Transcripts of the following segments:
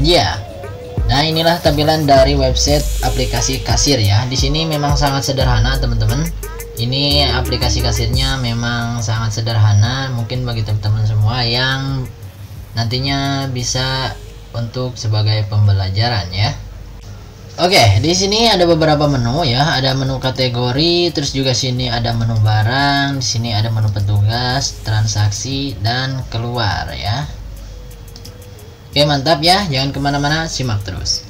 Ya. Nah, inilah tampilan dari website aplikasi kasir ya. Di sini memang sangat sederhana, teman-teman. Ini aplikasi kasirnya memang sangat sederhana, mungkin bagi teman-teman semua yang nantinya bisa untuk sebagai pembelajaran ya. Oke, di sini ada beberapa menu ya. Ada menu kategori, terus juga sini ada menu barang, di sini ada menu petugas, transaksi, dan keluar ya. Oke, mantap ya, jangan kemana-mana, simak terus.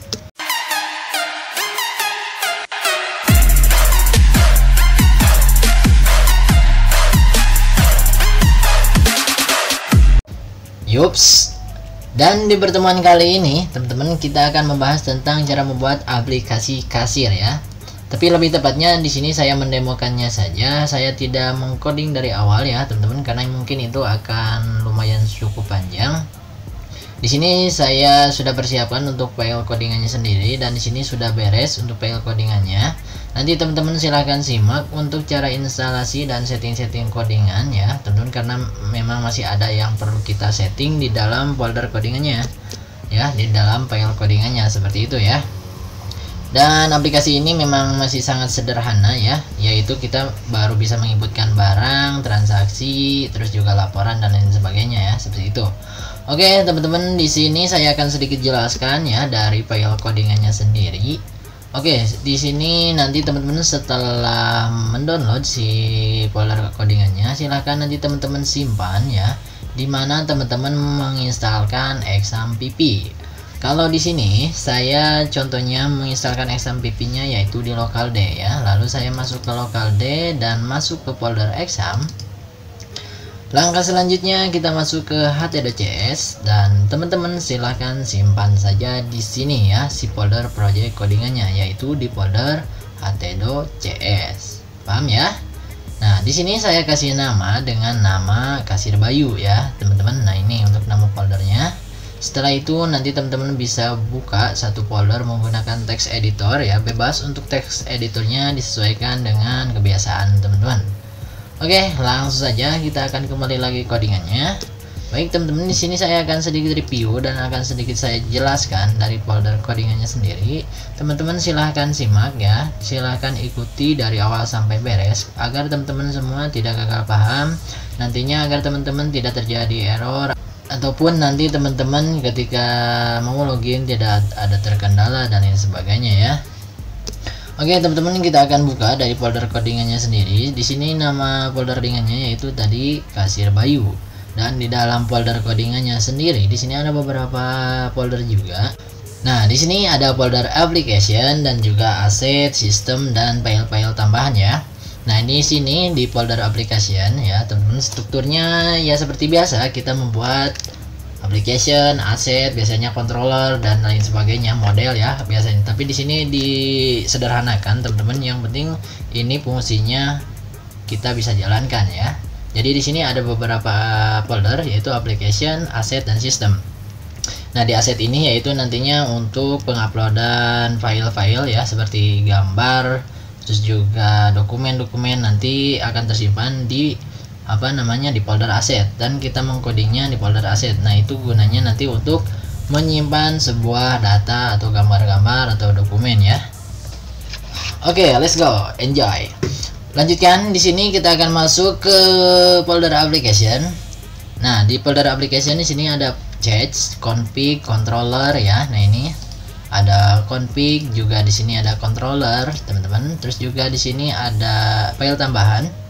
Yups, dan di pertemuan kali ini teman-teman kita akan membahas tentang cara membuat aplikasi kasir ya. Tapi lebih tepatnya di sini saya mendemokannya saja, saya tidak mengcoding dari awal ya teman-teman, karena mungkin itu akan lumayan cukup panjang. Di sini saya sudah persiapkan untuk file codingannya sendiri, dan di sini sudah beres untuk file codingannya. Nanti teman-teman silahkan simak untuk cara instalasi dan setting-setting codingan ya, teman-teman, karena memang masih ada yang perlu kita setting di dalam folder codingannya ya, di dalam file codingannya seperti itu ya. Dan aplikasi ini memang masih sangat sederhana ya, yaitu kita baru bisa menginputkan barang, transaksi, terus juga laporan dan lain sebagainya ya, seperti itu. Oke, teman-teman, di sini saya akan sedikit jelaskan ya dari file codingannya sendiri. Oke, di sini nanti teman-teman setelah mendownload si folder codingannya, silahkan nanti teman-teman simpan ya, dimana teman-teman menginstalkan XAMPP. Kalau di sini saya contohnya menginstalkan XAMPP-nya yaitu di local D ya. Lalu saya masuk ke local D dan masuk ke folder exam. Langkah selanjutnya kita masuk ke ht.cs dan teman-teman silahkan simpan saja di sini ya si folder project codingannya, yaitu di folder ht.cs. Paham ya? Nah, di sini saya kasih nama dengan nama Kasir Bayu ya, teman-teman. Nah, ini untuk nama foldernya. Setelah itu nanti teman-teman bisa buka satu folder menggunakan text editor ya, bebas untuk text editornya disesuaikan dengan kebiasaan teman-teman. Oke, langsung saja kita akan kembali lagi codingannya. Baik teman-teman, di sini saya akan sedikit review dan akan sedikit saya jelaskan dari folder codingannya sendiri. Teman-teman silahkan simak ya, silahkan ikuti dari awal sampai beres agar teman-teman semua tidak gagal paham nantinya, agar teman-teman tidak terjadi error ataupun nanti teman-teman ketika mau login tidak ada terkendala dan lain sebagainya ya. Oke teman-teman, kita akan buka dari folder codingannya sendiri. Di sini nama folder codingannya yaitu tadi Kasir Bayu, dan di dalam folder codingannya sendiri di sini ada beberapa folder juga. Nah, di sini ada folder application dan juga aset, sistem, dan file-file tambahan ya. Nah, di sini di folder application ya teman-teman, strukturnya ya seperti biasa, kita membuat application, aset, biasanya controller dan lain sebagainya, model ya biasanya. Tapi di sini disederhanakan teman-teman, yang penting ini fungsinya kita bisa jalankan ya. Jadi di sini ada beberapa folder yaitu application, aset, dan sistem. Nah, di aset ini yaitu nantinya untuk penguploadan file-file ya, seperti gambar, terus juga dokumen-dokumen nanti akan tersimpan di di folder aset, dan kita mengcodingnya di folder aset. Nah, itu gunanya nanti untuk menyimpan sebuah data atau gambar-gambar atau dokumen ya. Oke, let's go, enjoy. Lanjutkan, di sini kita akan masuk ke folder application. Nah, di folder application di sini ada change, config, controller ya. Nah, ini ada config, juga di sini ada controller, teman-teman. Terus juga di sini ada file tambahan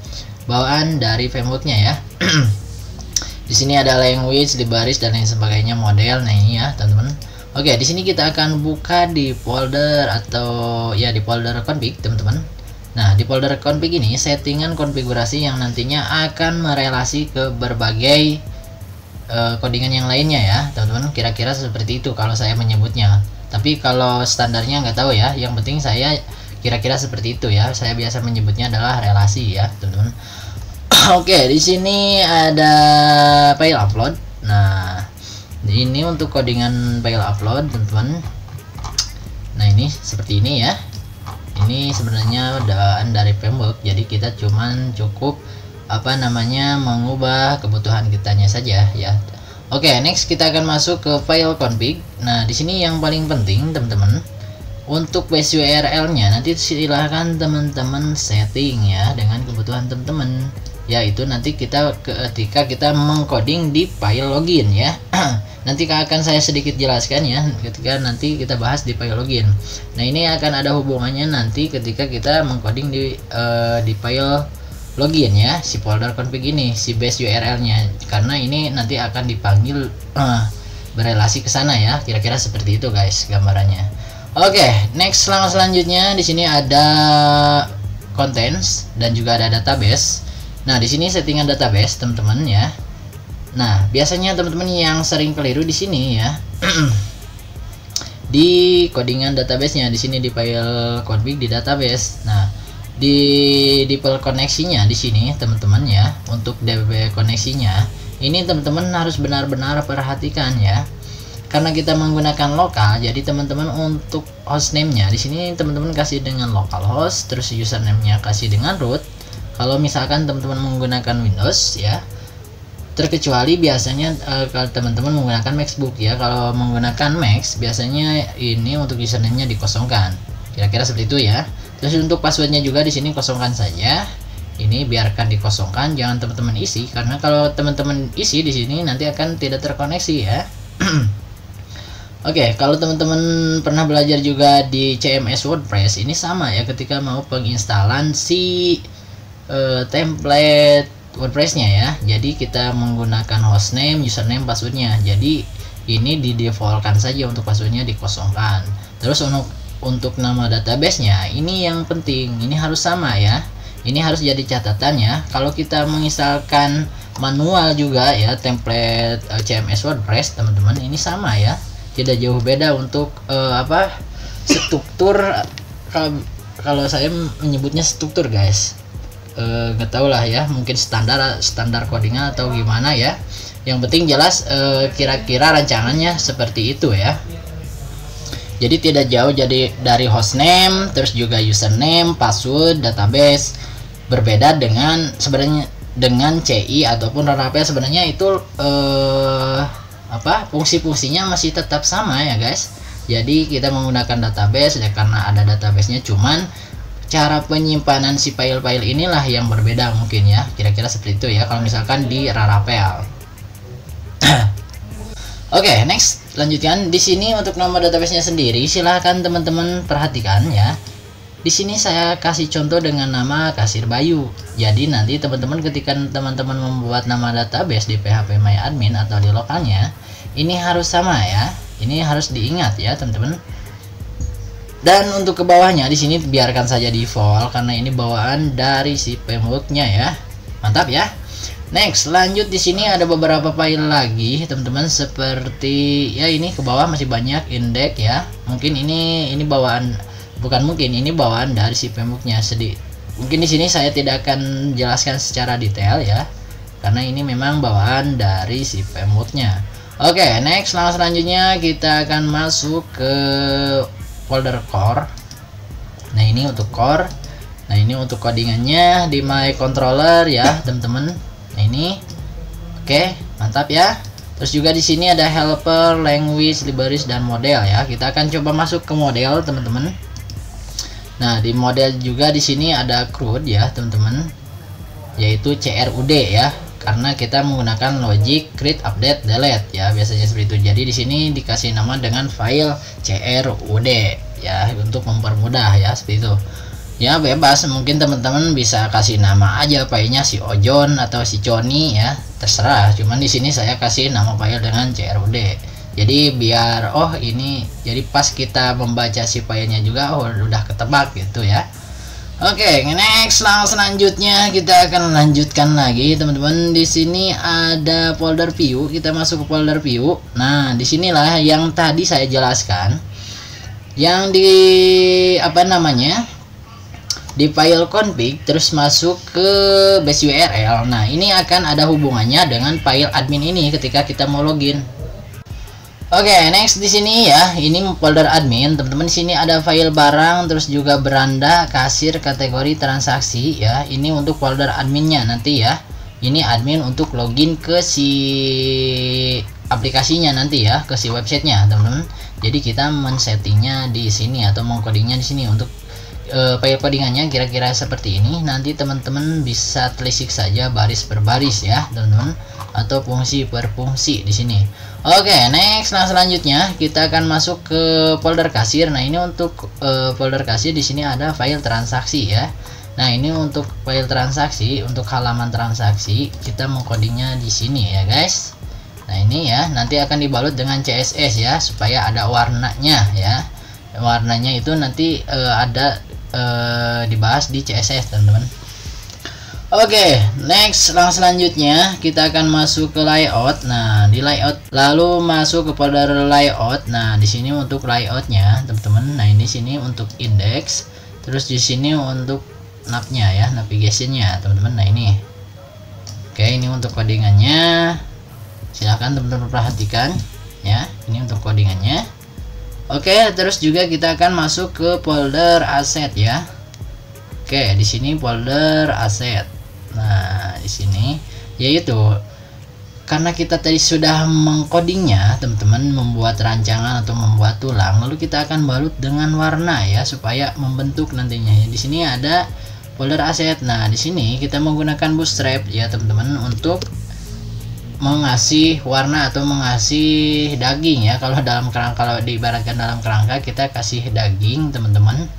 bawaan dari frameworknya ya. Di sini ada language, libraries, dan lain sebagainya, model. Nah, ini ya teman-teman. Oke, di sini kita akan buka di folder atau ya di folder config teman-teman. Nah, di folder config ini settingan konfigurasi yang nantinya akan merelasi ke berbagai codingan yang lainnya ya teman-teman. Kira-kira seperti itu kalau saya menyebutnya, tapi kalau standarnya nggak tahu ya. Yang penting saya kira-kira seperti itu ya, saya biasa menyebutnya adalah relasi ya teman-teman. Oke, di sini ada file upload. Nah, ini untuk codingan file upload teman-teman. Nah, ini seperti ini ya. Ini sebenarnya bawaan dari framework, jadi kita cukup mengubah kebutuhan kitanya saja ya. Oke, next kita akan masuk ke file config. Nah, di sini yang paling penting teman-teman, untuk base URL-nya nanti silahkan teman-teman setting ya dengan kebutuhan teman-teman. Yaitu nanti ketika kita mengcoding di file login ya. Nanti akan saya sedikit jelaskan ya ketika nanti kita bahas di file login. Nah, ini akan ada hubungannya nanti ketika kita mengcoding di file login ya, si folder config ini, si base URL-nya, karena ini nanti akan dipanggil berelasi ke sana ya. Kira-kira seperti itu guys gambarannya. Oke, next selanjutnya di sini ada contents dan juga ada database. Nah, di sini settingan database teman-teman ya. Nah, biasanya teman-teman yang sering keliru di sini ya. Di codingan database-nya di sini di file config di database. Nah, di file koneksinya di sini teman-teman ya, untuk DB koneksinya ini teman-teman harus benar-benar perhatikan ya. Karena kita menggunakan lokal, jadi teman-teman untuk hostname-nya di sini teman-teman kasih dengan localhost, terus username-nya kasih dengan root. Kalau misalkan teman-teman menggunakan Windows ya, terkecuali biasanya kalau teman-teman menggunakan MacBook ya. Kalau menggunakan Mac biasanya ini untuk username-nya dikosongkan. Kira-kira seperti itu ya. Terus untuk passwordnya juga di sini kosongkan saja. Ini biarkan dikosongkan, jangan teman-teman isi, karena kalau teman-teman isi di sini nanti akan tidak terkoneksi ya. Oke, kalau teman-teman pernah belajar juga di CMS WordPress, ini sama ya ketika mau penginstalan si template WordPress-nya ya. Jadi kita menggunakan hostname, username, passwordnya. Jadi ini di default-kan saja, untuk passwordnya dikosongkan. Terus untuk nama database-nya ini yang penting, ini harus sama ya. Ini harus jadi catatan ya. Kalau kita menginstalkan manual juga ya template CMS WordPress teman-teman, ini sama ya. Tidak jauh beda untuk struktur. Kalau saya menyebutnya struktur guys. Nggak tahu lah ya, mungkin standar codingnya atau gimana ya. Yang penting jelas kira-kira rancangannya seperti itu ya. Jadi tidak jauh jadi dari hostname, terus juga username, password, database. Berbeda dengan sebenarnya dengan CI ataupun Laravel, sebenarnya itu fungsi-fungsinya masih tetap sama ya guys. Jadi kita menggunakan database ya karena ada database-nya, cuman cara penyimpanan si file-file inilah yang berbeda mungkin ya. Kira-kira seperti itu ya kalau misalkan di Laravel. Oke, next lanjutkan di sini untuk nomor database-nya sendiri, silahkan teman-teman perhatikan ya. Di sini saya kasih contoh dengan nama Kasir Bayu. Jadi nanti teman-teman ketika teman-teman membuat nama database di PHP My Admin atau di lokalnya, ini harus sama ya. Ini harus diingat ya teman-teman. Dan untuk ke bawahnya di sini biarkan saja default karena ini bawaan dari si framework-nya ya. Mantap ya. Next, lanjut di sini ada beberapa file lagi teman-teman, seperti ya ini ke bawah masih banyak index ya. Mungkin ini bawaan, bukan mungkin, ini bawaan dari si framework-nya. Mungkin di sini saya tidak akan jelaskan secara detail ya. Karena ini memang bawaan dari si framework-nya. Oke, next selanjutnya kita akan masuk ke folder core. Nah, ini untuk core. Nah, ini untuk codingannya di my controller ya, teman-teman. Nah, ini. Oke, mantap ya. Terus juga di sini ada helper, language, libraries dan model ya. Kita akan coba masuk ke model, teman-teman. Nah, di model juga di sini ada CRUD ya, teman-teman. Yaitu CRUD ya. Karena kita menggunakan logic create, update, delete ya, biasanya seperti itu. Jadi di sini dikasih nama dengan file CRUD ya, untuk mempermudah ya, seperti itu. Ya bebas, mungkin teman-teman bisa kasih nama aja filenya si Ojon atau si Joni ya, terserah. Cuman di sini saya kasih nama file dengan CRUD. Jadi biar ini jadi pas kita membaca si filenya juga udah ketebak gitu ya. Oke, next selanjutnya kita akan lanjutkan lagi teman-teman. Di sini ada folder view, kita masuk ke folder view. Nah, disinilah yang tadi saya jelaskan, yang di di file config terus masuk ke base URL. Nah, ini akan ada hubungannya dengan file admin ini ketika kita mau login. Oke, next di sini ya, ini folder admin, teman-teman. Di sini ada file barang, terus juga beranda, kasir, kategori, transaksi ya. Ini untuk folder adminnya nanti ya. Ini admin untuk login ke si aplikasinya nanti ya, ke si websitenya teman-teman. Jadi kita men-settingnya di sini atau mengcodingnya di sini. Untuk file codingannya kira-kira seperti ini. Nanti teman-teman bisa telisik saja baris per baris ya teman-teman, atau fungsi per fungsi di sini. Oke, next. Nah, selanjutnya kita akan masuk ke folder kasir. Nah, ini untuk folder kasir di sini ada file transaksi ya. Nah, ini untuk file transaksi, untuk halaman transaksi kita mengcodingnya di sini ya guys. Nah, ini ya, nanti akan dibalut dengan CSS ya, supaya ada warnanya ya. Warnanya itu nanti ada dibahas di CSS teman-teman. Oke, next. Selanjutnya kita akan masuk ke layout. Nah, di layout lalu masuk ke folder layout. Nah, di sini untuk layoutnya teman-teman. Nah, ini sini untuk index, terus di sini untuk navnya ya, navigationnya teman-teman. Nah, ini oke, ini untuk codingannya. Silahkan teman-teman perhatikan ya, ini untuk codingannya. Oke, terus juga kita akan masuk ke folder asset ya. Oke, di sini folder asset. Nah, di sini yaitu karena kita tadi sudah mengcodingnya teman-teman, membuat rancangan atau membuat tulang, lalu kita akan balut dengan warna ya, supaya membentuk nantinya. Di sini ada folder asset. Nah, di sini kita menggunakan bootstrap ya teman-teman, untuk mengasih warna atau mengasih daging ya. Kalau dalam kerangka, kalau diibaratkan dalam kerangka, kita kasih daging teman-teman,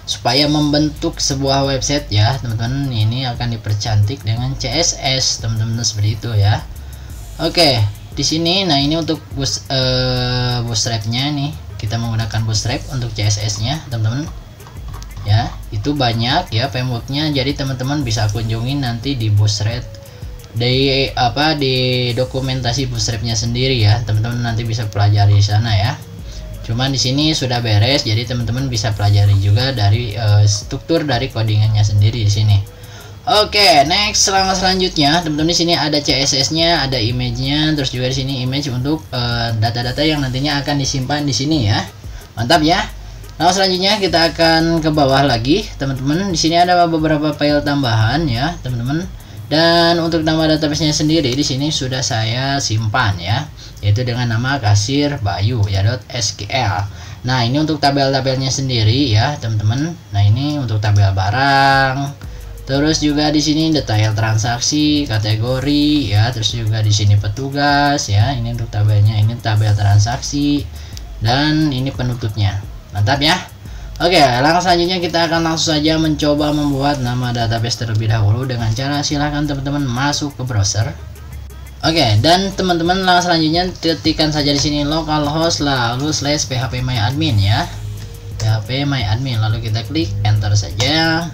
supaya membentuk sebuah website ya teman-teman. Ini akan dipercantik dengan CSS teman-teman, seperti itu ya. Oke, di sini nah ini untuk bootstrapnya nih, kita menggunakan bootstrap untuk CSS-nya teman-teman ya. Itu banyak ya frameworknya, jadi teman-teman bisa kunjungi nanti di bootstrap, di dokumentasi bootstrapnya sendiri ya teman-teman, nanti bisa pelajari di sana ya. Cuman di sini sudah beres, jadi teman-teman bisa pelajari juga dari struktur dari codingannya sendiri di sini. Oke, next. Selanjutnya teman-teman, di sini ada CSS-nya, ada image-nya, terus juga di sini image untuk data-data yang nantinya akan disimpan di sini ya. Mantap ya. Nah, selanjutnya kita akan ke bawah lagi teman-teman. Di sini ada beberapa file tambahan ya teman-teman. Dan untuk nama database-nya sendiri di sini sudah saya simpan ya, yaitu dengan nama kasir bayu ya .sql. Nah, ini untuk tabel-tabelnya sendiri ya teman-teman. Nah, ini untuk tabel barang, terus juga di sini detail transaksi, kategori ya, terus juga di sini petugas ya. Ini untuk tabelnya, ini tabel transaksi, dan ini penutupnya. Mantap ya. Oke, langkah selanjutnya kita akan langsung saja mencoba membuat nama database terlebih dahulu dengan cara silahkan teman-teman masuk ke browser. Oke, dan teman-teman langkah selanjutnya ketikkan saja di sini localhost lalu /phpMyAdmin ya. phpMyAdmin, lalu kita klik enter saja.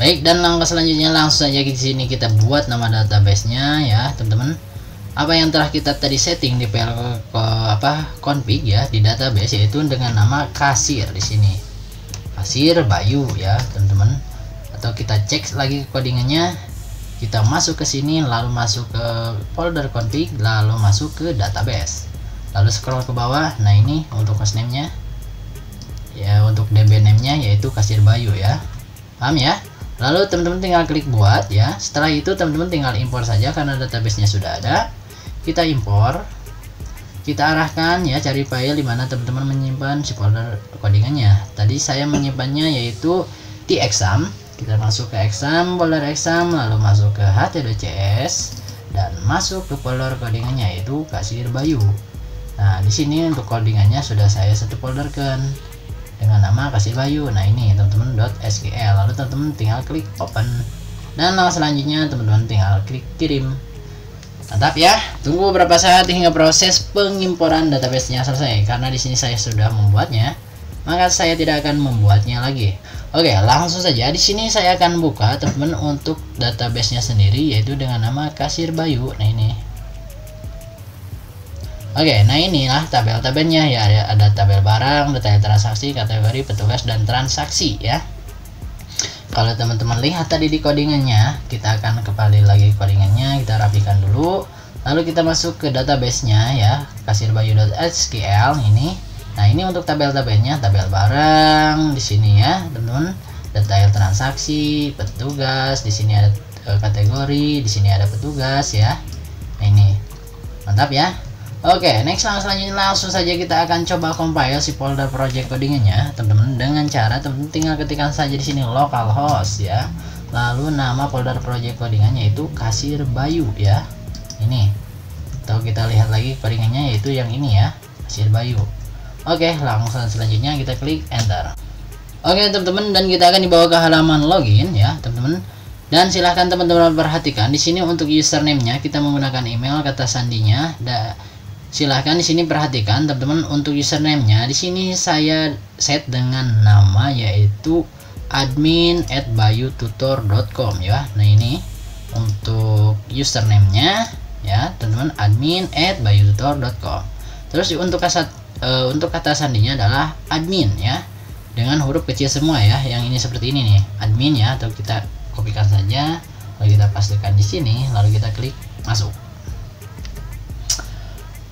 Baik, dan langkah selanjutnya langsung saja di sini kita buat nama database-nya ya, teman-teman. Apa yang telah kita tadi setting di file config ya di database, yaitu dengan nama kasir di sini. Kasir bayu ya, teman-teman. Atau kita cek lagi codingannya. Kita masuk ke sini, lalu masuk ke folder config, lalu masuk ke database. Lalu scroll ke bawah. Nah, ini untuk hostname-nya. Ya, untuk db name-nya yaitu kasir bayu ya. Paham ya? Lalu teman-teman tinggal klik buat ya. Setelah itu teman-teman tinggal import saja karena database-nya sudah ada. Kita import, kita arahkan ya, cari file di mana teman-teman menyimpan si folder codingannya. Tadi saya menyimpannya yaitu di exam. Kita masuk ke exam, folder exam, lalu masuk ke ht.cs dan masuk ke folder codingannya yaitu kasir bayu. Nah, di sini untuk codingannya sudah saya satu folderkan dengan nama kasir bayu. Nah, ini teman-teman .sql. Lalu teman-teman tinggal klik open, dan langkah selanjutnya teman-teman tinggal klik kirim. Mantap ya. Tunggu beberapa saat hingga proses pengimporan database-nya selesai. Karena di sini saya sudah membuatnya, maka saya tidak akan membuatnya lagi. Oke, langsung saja di sini saya akan buka teman-teman untuk database-nya sendiri, yaitu dengan nama kasir bayu. Nah, ini. Oke, nah inilah tabel-tabelnya ya. Ada tabel barang, detail transaksi, kategori, petugas, dan transaksi ya. Kalau teman-teman lihat tadi di codingannya, kita akan kembali lagi codingannya, kita rapikan dulu, lalu kita masuk ke database-nya ya, kasirbayu.sql ini. Nah, ini untuk tabel-tabelnya, tabel barang di sini ya, teman-teman, detail transaksi, petugas, di sini ada kategori, di sini ada petugas ya. Nah, ini. Mantap ya. Oke, next selanjutnya langsung saja kita akan coba compile si folder project codingannya, teman-teman, dengan cara teman-teman tinggal ketikkan saja di sini localhost ya. Lalu nama folder project codingannya itu Kasir Bayu ya. Ini. Atau kita lihat lagi codingannya yaitu yang ini ya, Kasir Bayu. Oke, langsung selanjutnya kita klik enter. Oke, teman-teman, dan kita akan dibawa ke halaman login ya, teman-teman. Dan silahkan teman-teman perhatikan di sini untuk username-nya kita menggunakan email, kata sandinya. Silahkan di sini perhatikan teman-teman untuk username-nya. Di sini saya set dengan nama yaitu admin@bayututor.com ya. Nah, ini untuk username-nya ya, teman-teman, admin@bayututor.com. Terus untuk kata sandinya adalah admin ya. Dengan huruf kecil semua ya. Yang ini seperti ini nih, admin ya, atau kita kopikan saja, lalu kita pastikan di sini, lalu kita klik masuk.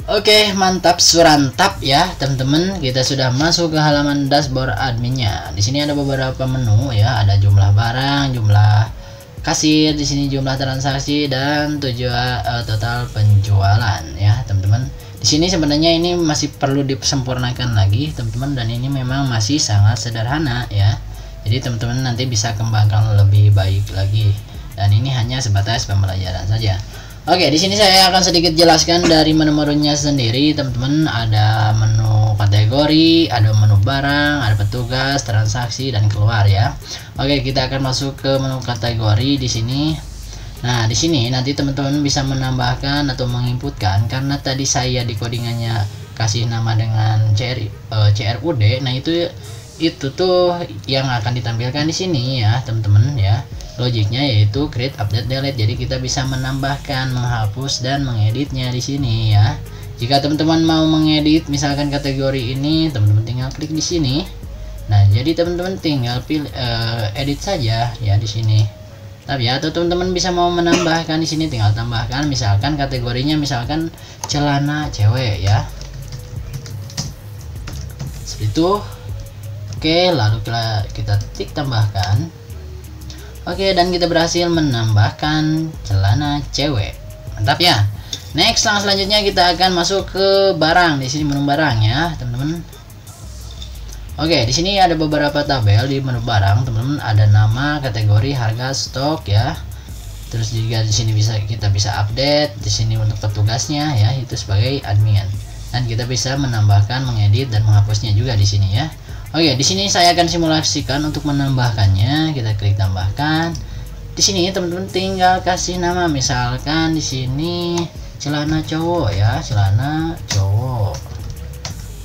Oke, mantap surantap ya, teman-teman. Kita sudah masuk ke halaman dashboard adminnya. Di sini ada beberapa menu ya, ada jumlah barang, jumlah kasir, di sini jumlah transaksi dan total penjualan ya, teman-teman. Di sini sebenarnya ini masih perlu disempurnakan lagi, teman-teman, dan ini memang masih sangat sederhana ya. Jadi teman-teman nanti bisa kembangkan lebih baik lagi. Dan ini hanya sebatas pembelajaran saja. Oke, di sini saya akan sedikit jelaskan dari menu-menunya sendiri, teman-teman. Ada menu kategori, ada menu barang, ada petugas, transaksi, dan keluar ya. Oke, kita akan masuk ke menu kategori di sini. Nah, di sini nanti teman-teman bisa menambahkan atau menginputkan, karena tadi saya di codingannya kasih nama dengan CRUD. Nah, itu tuh yang akan ditampilkan di sini ya, teman-teman ya. Logiknya yaitu create, update, delete. Jadi kita bisa menambahkan, menghapus, dan mengeditnya di sini ya. Jika teman-teman mau mengedit misalkan kategori ini, teman-teman tinggal klik di sini. Nah, jadi teman-teman tinggal pilih edit saja ya di sini. Tapi ya, atau teman-teman bisa mau menambahkan di sini, tinggal tambahkan misalkan kategorinya misalkan celana cewek ya. Seperti itu. Oke, lalu kita tik tambahkan. Oke, dan kita berhasil menambahkan celana cewek. Mantap ya. Next, selanjutnya kita akan masuk ke barang. Di sini menu barang ya, teman-teman. Oke, di sini ada beberapa tabel di menu barang, teman-teman. Ada nama, kategori, harga, stok ya. Terus juga di sini kita bisa update. Di sini untuk petugasnya ya, itu sebagai admin. Dan kita bisa menambahkan, mengedit, dan menghapusnya juga di sini ya. Oke, di sini saya akan simulasikan untuk menambahkannya. Kita klik tambahkan. Di sini teman-teman tinggal kasih nama, misalkan di sini celana cowok ya, celana cowok.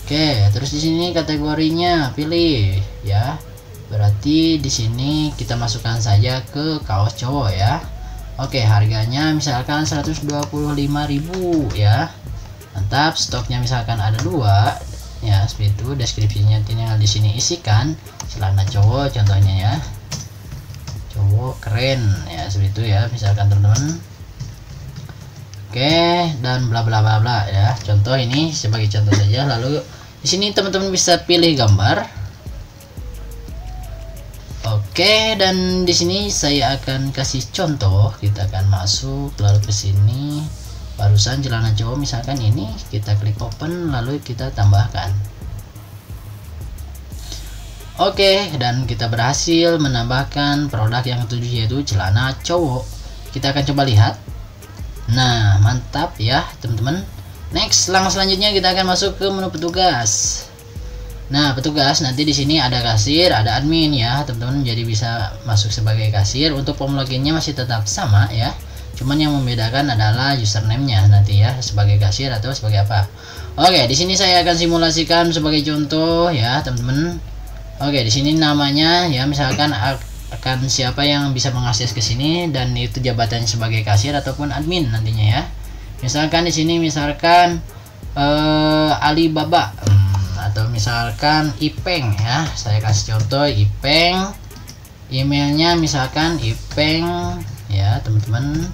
Oke, terus di sini kategorinya pilih ya. Berarti di sini kita masukkan saja ke kaos cowok ya. Oke, harganya misalkan 125.000 ya. Mantap, stoknya misalkan ada 2. Ya, seperti itu. Deskripsinya tinggal di sini isikan, celana cowok contohnya ya, cowok keren ya, seperti itu ya, misalkan teman-teman. Oke, dan bla bla bla bla ya, contoh ini sebagai contoh saja. Lalu di sini teman-teman bisa pilih gambar. Oke, dan di sini saya akan kasih contoh. Kita akan masuk lalu ke sini. Barusan celana cowok misalkan ini, kita klik open lalu kita tambahkan. Oke, dan kita berhasil menambahkan produk yang ketujuh yaitu celana cowok. Kita akan coba lihat. Nah, mantap ya teman-teman. Next, langkah selanjutnya kita akan masuk ke menu petugas. Nah, petugas nanti di sini ada kasir, ada admin ya teman-teman. Jadi bisa masuk sebagai kasir. Untuk form loginnya masih tetap sama ya. Cuman yang membedakan adalah username-nya nanti ya, sebagai kasir atau sebagai apa. Oke, di sini saya akan simulasikan sebagai contoh ya, teman-teman. Oke, di sini namanya ya, misalkan akan siapa yang bisa mengakses ke sini, dan itu jabatannya sebagai kasir ataupun admin nantinya ya. Misalkan di sini misalkan Alibaba atau misalkan Ipeng ya. Saya kasih contoh Ipeng. Emailnya misalkan Ipeng ya teman-teman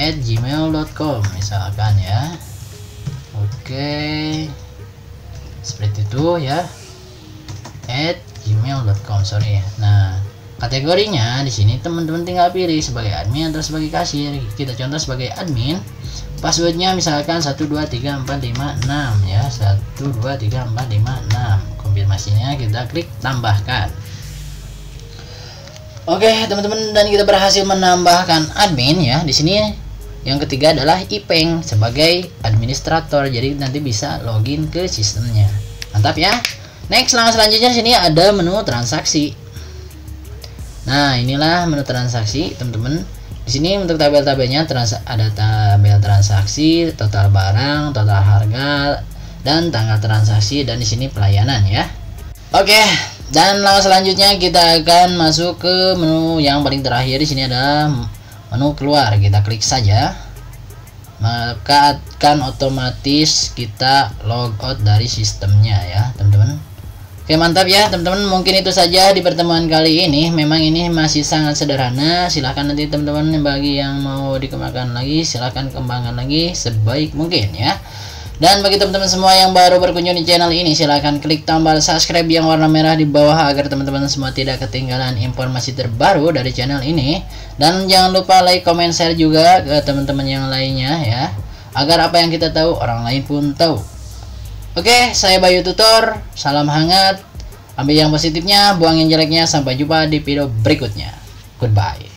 @gmail.com misalkan ya. Oke, seperti itu ya, @gmail.com, sorry. Nah, kategorinya di sini teman-teman tinggal pilih sebagai admin atau sebagai kasir. Kita contoh sebagai admin. Passwordnya misalkan 123456 ya, 123456. Konfirmasinya kita klik tambahkan. Oke teman-teman, dan kita berhasil menambahkan admin ya. Di sini yang ketiga adalah Ipeng sebagai administrator, jadi nanti bisa login ke sistemnya. Mantap ya. Next, langkah selanjutnya di sini ada menu transaksi. Nah, inilah menu transaksi, teman-teman. Di sini untuk tabel-tabelnya ada tabel transaksi, total barang, total harga, dan tanggal transaksi, dan di sini pelayanan ya. Oke, dan langkah selanjutnya kita akan masuk ke menu yang paling terakhir. Di sini ada menu keluar. Kita klik saja. Maka akan otomatis kita logout dari sistemnya ya, teman-teman. Oke, mantap ya teman-teman, mungkin itu saja di pertemuan kali ini. Memang ini masih sangat sederhana, silahkan nanti teman-teman bagi yang mau dikembangkan lagi, silahkan kembangkan lagi sebaik mungkin ya. Dan bagi teman-teman semua yang baru berkunjung di channel ini, silahkan klik tombol subscribe yang warna merah di bawah agar teman-teman semua tidak ketinggalan informasi terbaru dari channel ini. Dan jangan lupa like, comment, share juga ke teman-teman yang lainnya ya, agar apa yang kita tahu orang lain pun tahu. Oke, saya Bayu Tutor, salam hangat, ambil yang positifnya, buang yang jeleknya, sampai jumpa di video berikutnya. Goodbye.